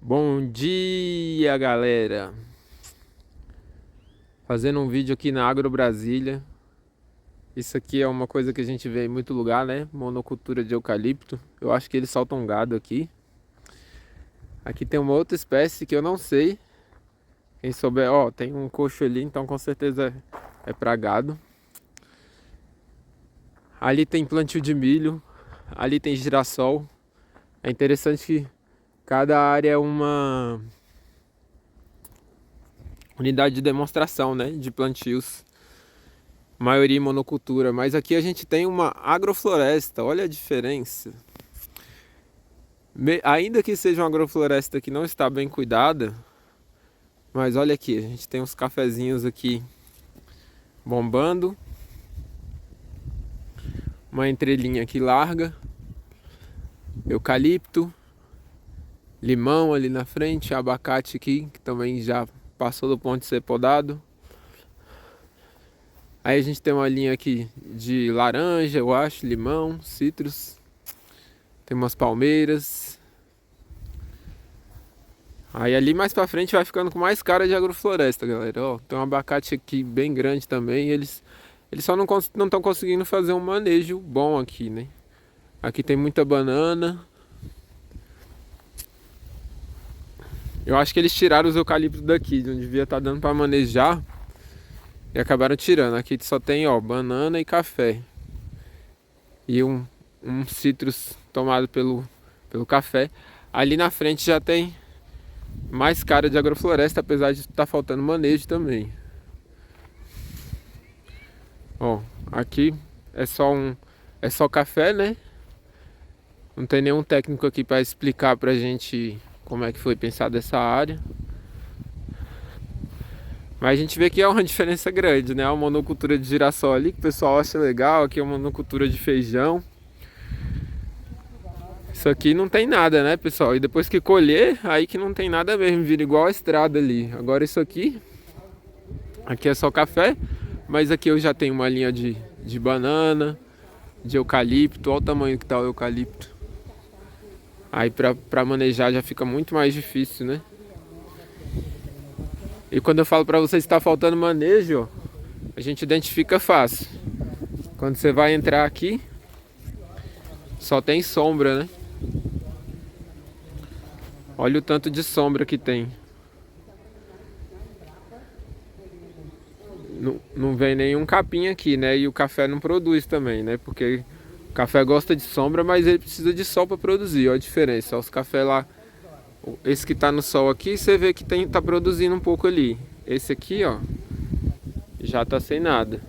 Bom dia, galera! Fazendo um vídeo aqui na Agro Brasília. Isso aqui é uma coisa que a gente vê em muito lugar, né? Monocultura de eucalipto. Eu acho que eles soltam gado aqui. Aqui tem uma outra espécie que eu não sei. Quem souber, ó, tem um coxo ali, então com certeza é pra gado. Ali tem plantio de milho. Ali tem girassol. É interessante que cada área é uma unidade de demonstração, né? De plantios. Maioria em monocultura, mas aqui a gente tem uma agrofloresta, olha a diferença. Ainda que seja uma agrofloresta que não está bem cuidada, mas olha aqui, a gente tem uns cafezinhos aqui bombando, uma entrelinha aqui larga, eucalipto, limão ali na frente, abacate aqui, que também já passou do ponto de ser podado. Aí a gente tem uma linha aqui de laranja, eu acho, limão, citros. Tem umas palmeiras. Aí ali mais pra frente vai ficando com mais cara de agrofloresta, galera. Ó, tem um abacate aqui bem grande também. Eles só não estão conseguindo fazer um manejo bom aqui, né? Aqui tem muita banana. Eu acho que eles tiraram os eucaliptos daqui, não devia estar dando pra manejar. E acabaram tirando. Aqui só tem, ó, banana e café. E um citrus tomado pelo café. Ali na frente já tem mais cara de agrofloresta, apesar de estar faltando manejo também. Ó, aqui é só café, né? Não tem nenhum técnico aqui para explicar pra gente como é que foi pensada essa área. Mas a gente vê que é uma diferença grande, né? A monocultura de girassol ali, que o pessoal acha legal, aqui é uma monocultura de feijão. Isso aqui não tem nada, né, pessoal? E depois que colher, aí que não tem nada mesmo, vira igual a estrada ali. Agora isso aqui é só café, mas aqui eu já tenho uma linha de banana, de eucalipto. Olha o tamanho que tá o eucalipto. Aí pra manejar já fica muito mais difícil, né? E quando eu falo pra vocês que tá faltando manejo, ó, a gente identifica fácil. Quando você vai entrar aqui, só tem sombra, né? Olha o tanto de sombra que tem. Não vem nenhum capim aqui, né? E o café não produz também, né? Porque o café gosta de sombra, mas ele precisa de sol para produzir. Olha a diferença. Ó, os cafés lá, esse que tá no sol aqui, você vê que tá produzindo um pouco ali. Esse aqui, ó, já tá sem nada.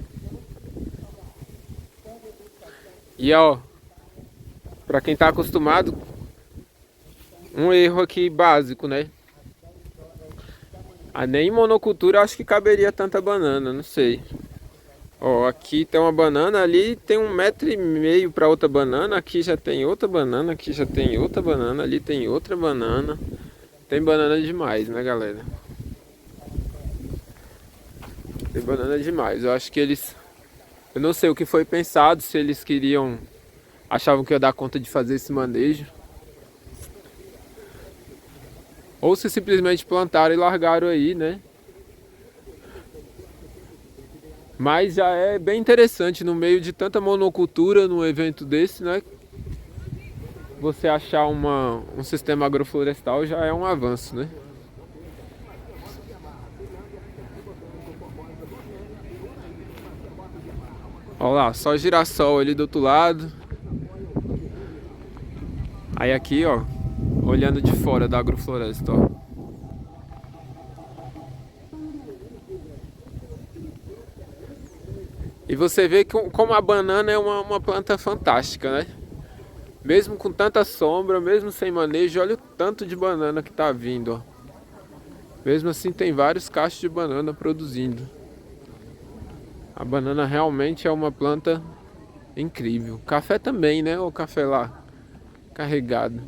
E ó, para quem tá acostumado, um erro aqui básico, né? Nem em monocultura acho que caberia tanta banana, não sei. Ó, aqui tem uma banana, ali tem 1,5 m para outra banana, aqui já tem outra banana, aqui já tem outra banana, ali tem outra banana. Tem banana demais, né, galera? Tem banana demais. Eu acho que eu não sei o que foi pensado, se eles achavam que ia dar conta de fazer esse manejo. Ou se simplesmente plantaram e largaram aí, né? Mas já é bem interessante no meio de tanta monocultura num evento desse, né? Você achar um sistema agroflorestal já é um avanço, né? Olha lá, só girassol ali do outro lado. Aí aqui, ó, olhando de fora da agrofloresta, ó. E você vê que como a banana é uma planta fantástica, né? Mesmo com tanta sombra, mesmo sem manejo, olha o tanto de banana que tá vindo, ó. Mesmo assim tem vários cachos de banana produzindo. A banana realmente é uma planta incrível. Café também, né? O café lá carregado.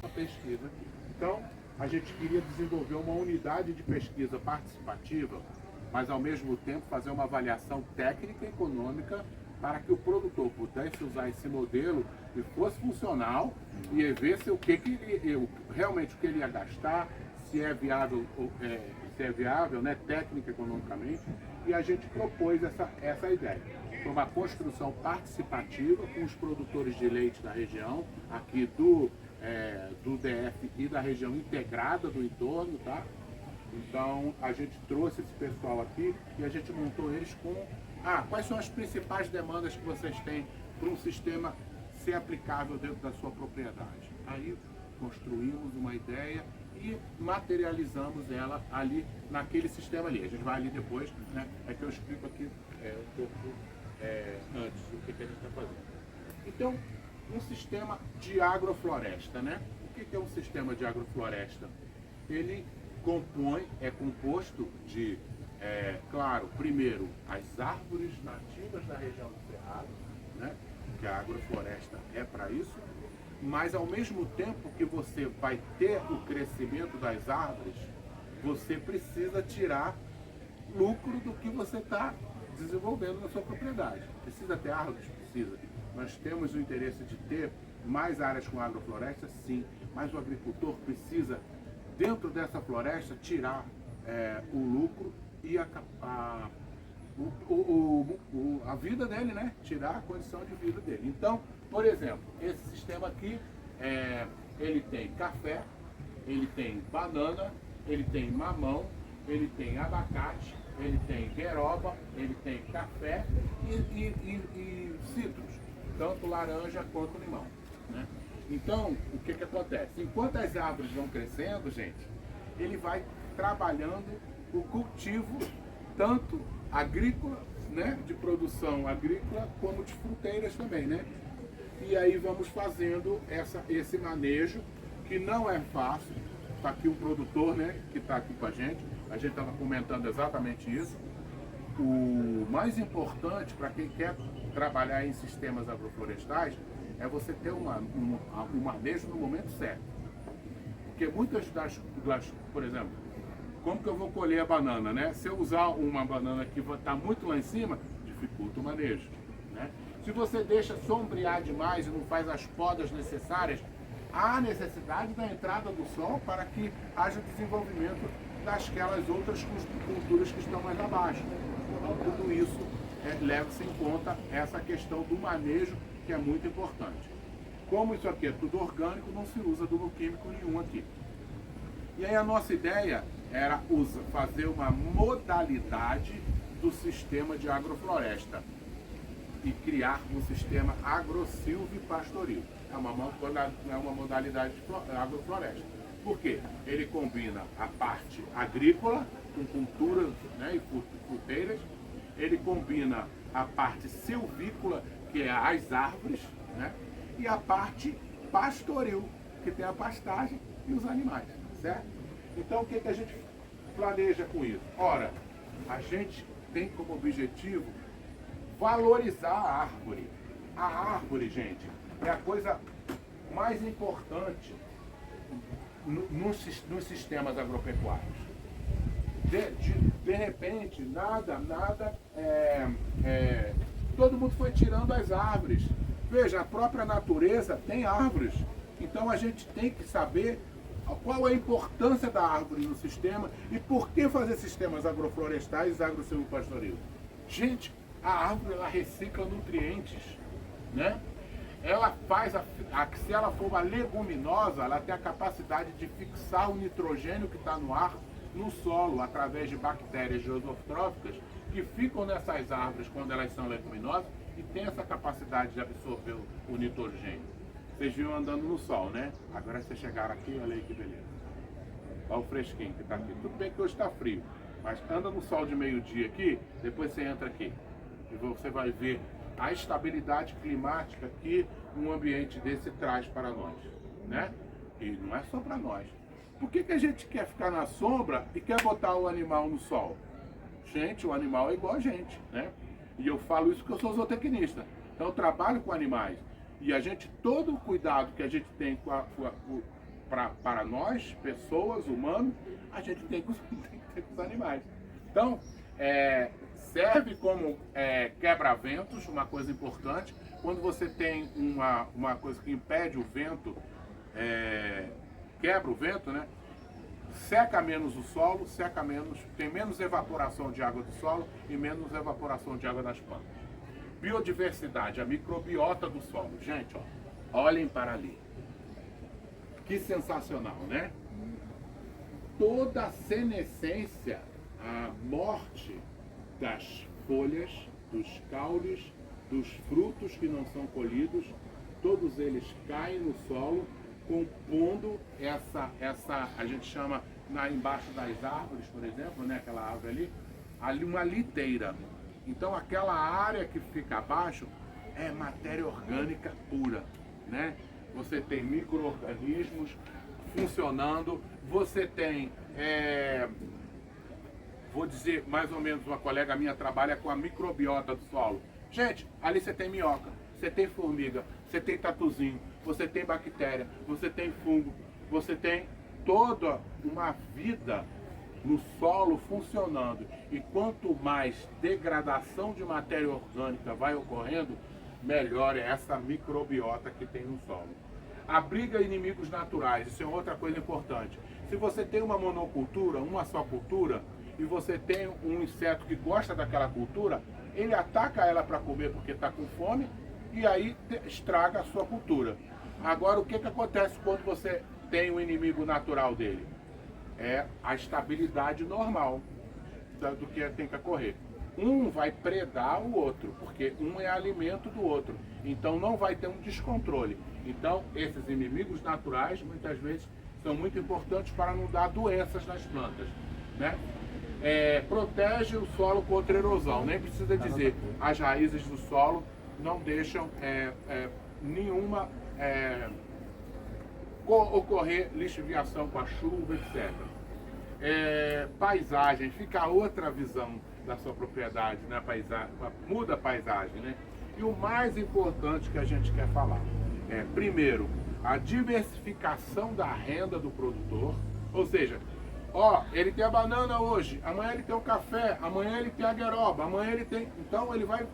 A pesquisa aqui. Então, a gente queria desenvolver uma unidade de pesquisa participativa, mas ao mesmo tempo fazer uma avaliação técnica e econômica para que o produtor pudesse usar esse modelo e fosse funcional e ver se realmente o que ele ia gastar, se é viável, né, técnica, economicamente, e a gente propôs essa ideia. Foi uma construção participativa com os produtores de leite da região, aqui do DF e da região integrada do entorno, tá? Então a gente trouxe esse pessoal aqui e a gente montou eles com quais são as principais demandas que vocês têm para um sistema ser aplicável dentro da sua propriedade. Aí construímos uma ideia e materializamos ela ali naquele sistema ali. A gente vai ali depois, né? É que eu explico aqui um pouco antes o que a gente está fazendo. Então, um sistema de agrofloresta, né? O que é um sistema de agrofloresta? Ele é composto de, claro, primeiro, as árvores nativas da região do Cerrado, né? Que a agrofloresta é para isso, mas ao mesmo tempo que você vai ter o crescimento das árvores, você precisa tirar lucro do que você está desenvolvendo na sua propriedade. Precisa ter árvores? Precisa. Nós temos o interesse de ter mais áreas com agrofloresta? Sim, mas o agricultor precisa, dentro dessa floresta, tirar o lucro e a vida dele, né? Tirar a condição de vida dele. Então, por exemplo, esse sistema aqui, ele tem café, ele tem banana, ele tem mamão, ele tem abacate, ele tem gueroba, ele tem café e citros, tanto laranja quanto limão, né? Então, o que acontece? Enquanto as árvores vão crescendo, gente, ele vai trabalhando o cultivo tanto agrícola, né, de produção agrícola, como de fruteiras também, né? E aí vamos fazendo esse manejo, que não é fácil. Está aqui um produtor, né, que está aqui com a gente estava comentando exatamente isso. O mais importante para quem quer trabalhar em sistemas agroflorestais é você ter um manejo no momento certo. Porque muitas por exemplo, como que eu vou colher a banana, né? Se eu usar uma banana que está muito lá em cima, dificulta o manejo, né? Se você deixa sombrear demais e não faz as podas necessárias, há necessidade da entrada do sol para que haja desenvolvimento daquelas outras culturas que estão mais abaixo. Então, tudo isso leva-se em conta essa questão do manejo, que é muito importante. Como isso aqui é tudo orgânico, não se usa adubo químico nenhum aqui. E aí a nossa ideia era fazer uma modalidade do sistema de agrofloresta e criar um sistema agro-silvipastoril. É uma modalidade de agrofloresta. Por quê? Ele combina a parte agrícola com culturas, né, e fruteiras, ele combina a parte silvícola, que é as árvores, né, e a parte pastoril, que tem a pastagem e os animais, certo? Então o que a gente planeja com isso? Ora, a gente tem como objetivo valorizar a árvore. A árvore, gente, é a coisa mais importante nos sistemas agropecuários. De repente, todo mundo foi tirando as árvores. Veja, a própria natureza tem árvores. Então a gente tem que saber qual a importância da árvore no sistema e por que fazer sistemas agroflorestais e agro-silvopastoril. Gente, a árvore ela recicla nutrientes, né? Ela faz, se ela for uma leguminosa, ela tem a capacidade de fixar o nitrogênio que está no ar, no solo, através de bactérias geosotróficas que ficam nessas árvores quando elas são leguminosas e tem essa capacidade de absorver o nitrogênio. Vocês viram andando no sol, né? Agora vocês chegaram aqui, olha aí que beleza. Olha o fresquinho que está aqui. Tudo bem que hoje está frio, mas anda no sol de meio-dia aqui, depois você entra aqui e você vai ver a estabilidade climática que um ambiente desse traz para nós, né? E não é só para nós. Por que a gente quer ficar na sombra e quer botar o animal no sol? Gente, o animal é igual a gente, né? E eu falo isso porque eu sou zootecnista. Então eu trabalho com animais. E a gente, todo o cuidado que a gente tem para nós, pessoas, humanos, a gente tem que ter com os animais. Então, serve como quebra-ventos, uma coisa importante. Quando você tem uma coisa que impede o vento, quebra o vento, né? Seca menos o solo, seca menos, tem menos evaporação de água do solo e menos evaporação de água das plantas. Biodiversidade, a microbiota do solo. Gente, ó, olhem para ali. Que sensacional, né? Toda a senescência, a morte das folhas, dos caules, dos frutos que não são colhidos, todos eles caem no solo, compondo essa a gente chama embaixo das árvores, por exemplo, né, aquela árvore ali uma liteira. Então aquela área que fica abaixo é matéria orgânica pura, né? Você tem micro-organismos funcionando, você tem, vou dizer mais ou menos, uma colega minha trabalha com a microbiota do solo. Gente, ali você tem minhoca, você tem formiga, você tem tatuzinho, você tem bactéria, você tem fungo, você tem toda uma vida no solo funcionando. E quanto mais degradação de matéria orgânica vai ocorrendo, melhor é essa microbiota que tem no solo. Abriga inimigos naturais, isso é outra coisa importante. Se você tem uma monocultura, uma só cultura, e você tem um inseto que gosta daquela cultura, ele ataca ela para comer porque está com fome, e aí estraga a sua cultura. Agora, o que acontece quando você tem um inimigo natural dele? É a estabilidade normal do que tem que ocorrer. Um vai predar o outro, porque um é alimento do outro. Então não vai ter um descontrole. Então esses inimigos naturais muitas vezes são muito importantes para não dar doenças nas plantas, né? Protege o solo contra erosão. Nem precisa dizer, as raízes do solo não deixam nenhuma ocorrer lixiviação com a chuva, etc. Paisagem, fica outra visão da sua propriedade, né? Muda a paisagem, né? E o mais importante que a gente quer falar é, primeiro, a diversificação da renda do produtor, ou seja, ó, ele tem a banana hoje, amanhã ele tem o café, amanhã ele tem a gueroba, amanhã ele tem... Então ele vai,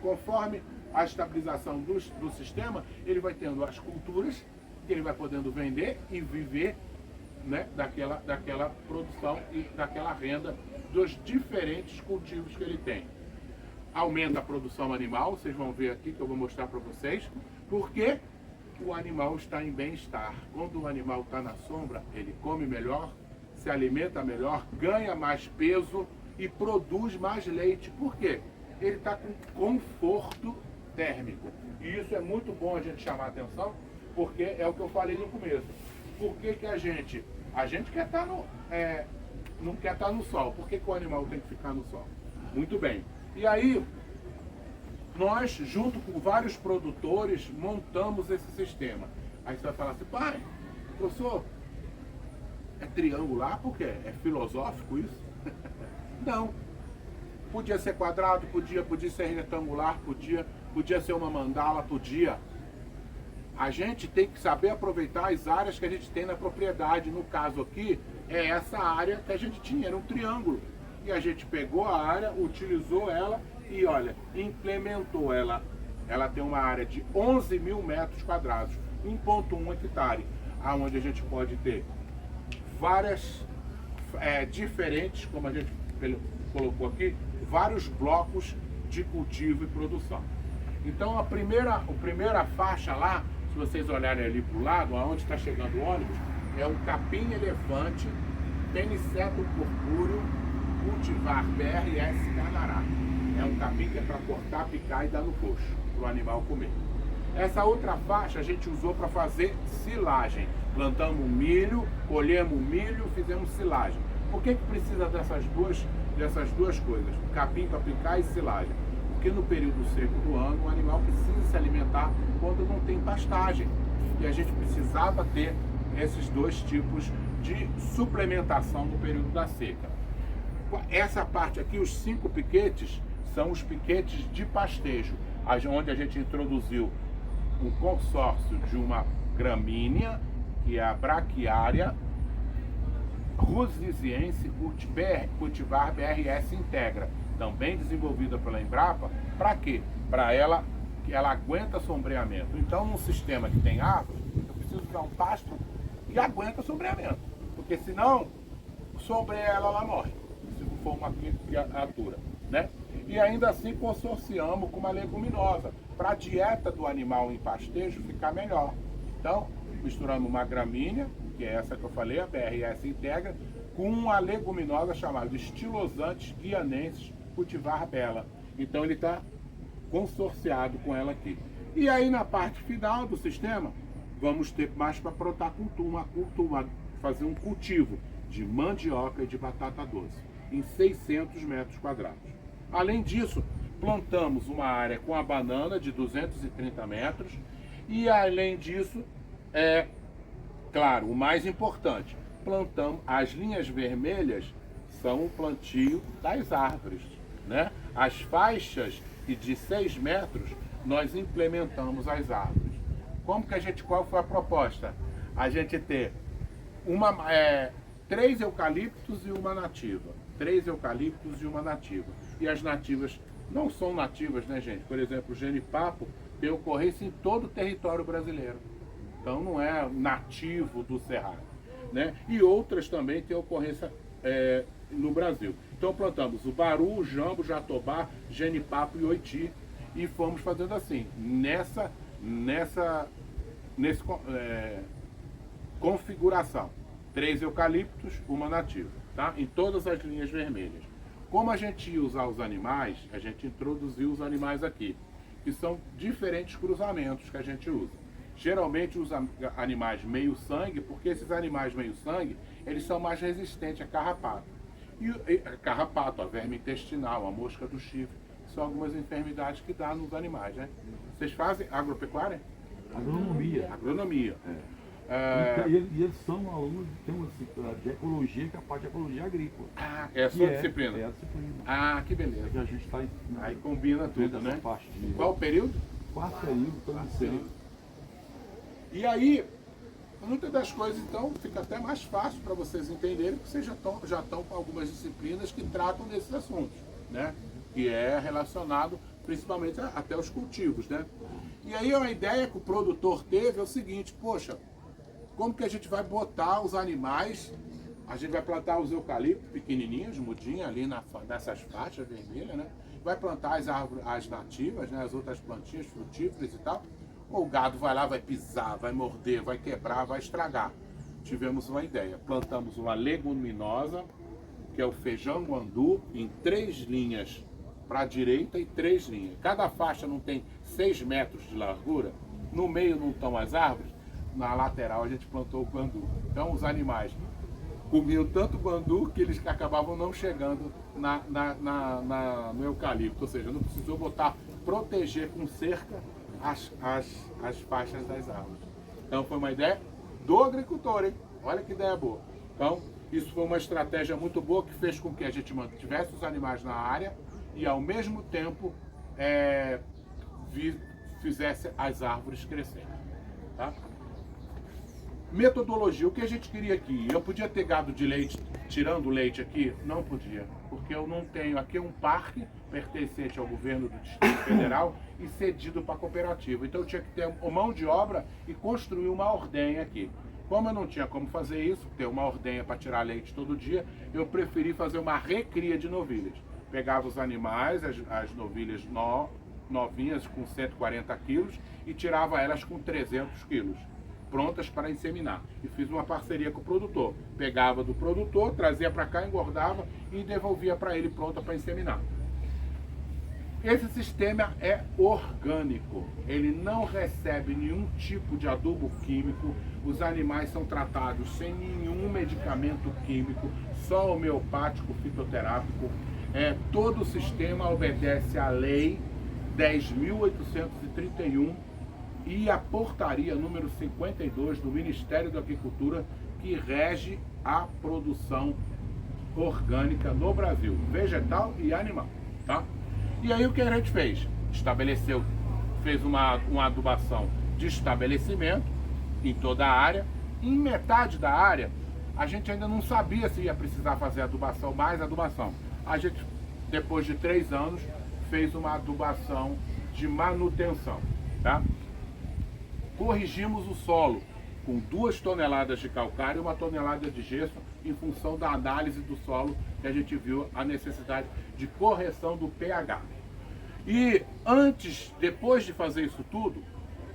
conforme a estabilização do sistema, ele vai tendo as culturas que ele vai podendo vender e viver, né, daquela produção e daquela renda dos diferentes cultivos que ele tem. Aumenta a produção animal, vocês vão ver aqui que eu vou mostrar para vocês, porque o animal está em bem-estar. Quando o animal está na sombra, ele come melhor, se alimenta melhor, ganha mais peso e produz mais leite. Por quê? Ele está com conforto térmico. E isso é muito bom a gente chamar a atenção, porque é o que eu falei no começo. Por que a gente quer estar não quer estar no sol? Por que o animal tem que ficar no sol? Muito bem. E aí, nós, junto com vários produtores, montamos esse sistema. Aí você vai falar assim, pai, professor, é triangular? Por quê? É filosófico isso? Não. Podia ser quadrado, podia ser retangular, podia ser uma mandala, podia. A gente tem que saber aproveitar as áreas que a gente tem na propriedade. No caso aqui, é essa área que a gente tinha, era um triângulo. E a gente pegou a área, utilizou ela e, olha, implementou ela. Ela tem uma área de 11 mil metros quadrados, 1,1 hectare, onde a gente pode ter várias diferentes, como a gente colocou aqui, vários blocos de cultivo e produção. Então a primeira faixa lá, se vocês olharem ali para o lado, aonde está chegando o ônibus, é um capim-elefante, penicetum purpúreo, cultivar BRS Canará. É um capim que é para cortar, picar e dar no coxo, para o animal comer. Essa outra faixa a gente usou para fazer silagem. Plantamos milho, colhemos milho, fizemos silagem. Por que precisa dessas duas coisas? Capim para picar e silagem. Porque no período seco do ano, o animal precisa se alimentar quando não tem pastagem. E a gente precisava ter esses dois tipos de suplementação no período da seca. Essa parte aqui, os 5 piquetes, são os piquetes de pastejo, onde a gente introduziu um consórcio de uma gramínea, que é a braquiária rusisiense cultivar BRS Integra. também desenvolvida pela Embrapa, para quê? Para ela, que ela aguenta sombreamento. Então, num sistema que tem árvore, eu preciso usar um pasto que aguenta sombreamento, porque senão, sombreia ela morre, se não for uma criatura, né? E ainda assim consorciamos com uma leguminosa, para a dieta do animal em pastejo ficar melhor. Então, misturamos uma gramínea, que é essa que eu falei, a BRS Integra, com uma leguminosa chamada Estilosantes guianenses cultivar bela. Então ele está consorciado com ela aqui. E aí na parte final do sistema, vamos ter mais para plantar cultura, fazer um cultivo de mandioca e de batata doce, em 600 metros quadrados. Além disso, plantamos uma área com a banana de 230 metros e além disso, claro, o mais importante, plantamos as linhas vermelhas, são o plantio das árvores, né? As faixas de 6 metros nós implementamos as árvores. Qual foi a proposta? A gente ter 3 eucaliptos e uma nativa. 3 eucaliptos e uma nativa. E as nativas não são nativas, né, gente? Por exemplo, o genipapo tem ocorrência em todo o território brasileiro. Então não é nativo do Cerrado, né? E outras também têm ocorrência no Brasil. Então plantamos o baru, o jambo, o jatobá, genipapo e oiti e fomos fazendo assim, nessa configuração. 3 eucaliptos, uma nativa, tá? Em todas as linhas vermelhas. Como a gente ia usar os animais, a gente introduziu os animais aqui, que são diferentes cruzamentos que a gente usa. Geralmente usa animais meio sangue, porque esses animais meio sangue, eles são mais resistentes a carrapato. A verme intestinal, a mosca do chifre, são algumas enfermidades que dá nos animais, né? Vocês fazem agropecuária? Agronomia. Agronomia. E eles são alunos de ecologia, que é a parte de ecologia agrícola. É a sua disciplina? É a disciplina. Que beleza. Que a gente está ensinando. Aí combina tudo, né? Parte de... Qual o período? 4 períodos, estou iniciando. E aí, muitas das coisas, então, fica até mais fácil para vocês entenderem, porque vocês já estão com algumas disciplinas que tratam desses assuntos, né? Que é relacionado principalmente até os cultivos, né? E aí a ideia que o produtor teve é o seguinte, poxa, como que a gente vai botar os animais, a gente vai plantar os eucaliptos pequenininhos, mudinhos, ali nessas faixas vermelhas, né? Vai plantar as árvores, as nativas, né? As outras plantinhas frutíferas e tal. O gado vai lá, vai pisar, vai morder, vai quebrar, vai estragar. Tivemos uma ideia, plantamos uma leguminosa, que é o feijão guandu, em 3 linhas para a direita e 3 linhas. Cada faixa não tem 6 metros de largura, no meio não estão as árvores, na lateral a gente plantou o guandu. Então os animais comiam tanto guandu que eles acabavam não chegando no eucalipto, ou seja, não precisou proteger com cerca as faixas das árvores. Então foi uma ideia do agricultor, hein? Olha que ideia boa. Então, isso foi uma estratégia muito boa que fez com que a gente mantivesse os animais na área e ao mesmo tempo fizesse as árvores crescerem. Tá? Metodologia, o que a gente queria aqui? Eu podia ter gado de leite, tirando o leite aqui? Não podia, porque eu não tenho. Aqui é um parque pertencente ao governo do Distrito Federal e cedido para a cooperativa. Então eu tinha que ter mão de obra e construir uma ordenha aqui. Como eu não tinha como fazer isso, ter uma ordenha para tirar leite todo dia, eu preferi fazer uma recria de novilhas. Pegava os animais, as novilhas novinhas com 140 quilos e tirava elas com 300 quilos. Prontas para inseminar. E fiz uma parceria com o produtor. Pegava do produtor, trazia para cá, engordava e devolvia para ele pronta para inseminar. Esse sistema é orgânico. Ele não recebe nenhum tipo de adubo químico. Os animais são tratados sem nenhum medicamento químico, só homeopático, fitoterápico. Todo o sistema obedece à lei 10.831 e a portaria número 52 do Ministério da Agricultura, que rege a produção orgânica no Brasil, vegetal e animal, tá? E aí o que a gente fez? Fez uma adubação de estabelecimento em toda a área. Em metade da área, a gente ainda não sabia se ia precisar fazer adubação, mais adubação. A gente depois de 3 anos, fez uma adubação de manutenção, tá? Corrigimos o solo com 2 toneladas de calcário e 1 tonelada de gesso, em função da análise do solo, que a gente viu a necessidade de correção do pH. E depois de fazer isso tudo,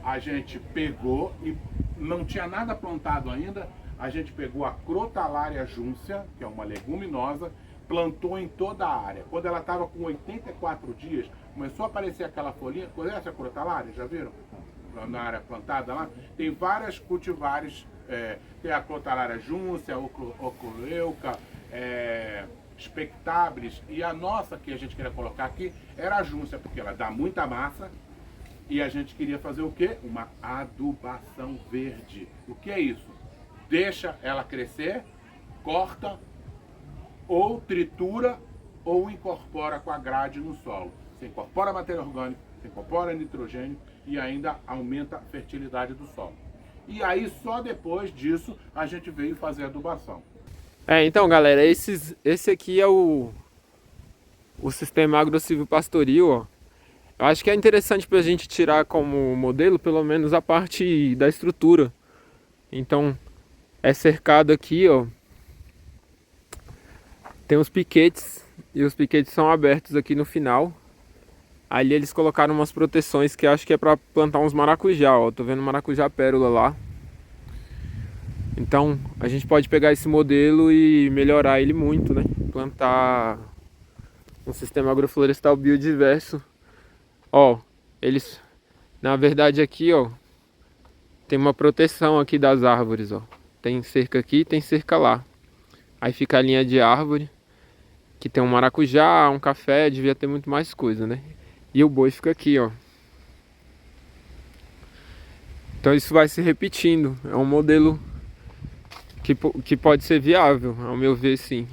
a gente pegou, e não tinha nada plantado ainda, a gente pegou a Crotalária juncea, que é uma leguminosa, plantou em toda a área. Quando ela estava com 84 dias, começou a aparecer aquela folhinha. Conhece a Crotalária? Já viram? Na área plantada lá, tem várias cultivares, tem a Crotalária juncea, Oculeuca, Spectabilis, e a nossa que a gente queria colocar aqui era a juncea, porque ela dá muita massa e a gente queria fazer o quê? Uma adubação verde. O que é isso? Deixa ela crescer, corta, ou tritura, ou incorpora com a grade no solo. Você incorpora matéria orgânica, você incorpora nitrogênio e ainda aumenta a fertilidade do solo. E aí só depois disso a gente veio fazer a adubação. Então galera, esse aqui é o sistema agrossilvopastoril, ó. Eu acho que é interessante pra gente tirar como modelo pelo menos a parte da estrutura. Então é cercado aqui, ó. Tem os piquetes, e os piquetes são abertos aqui no final. Ali eles colocaram umas proteções que eu acho que é pra plantar uns maracujá, ó. Tô vendo maracujá pérola lá. Então a gente pode pegar esse modelo e melhorar ele muito, né? Plantar um sistema agroflorestal biodiverso. Ó, eles, na verdade aqui, ó, tem uma proteção aqui das árvores, ó. Tem cerca aqui, tem cerca lá. Aí fica a linha de árvore, que tem um maracujá, um café, devia ter muito mais coisa, né? E o boi fica aqui, ó. Então isso vai se repetindo. É um modelo que pode ser viável, ao meu ver, sim.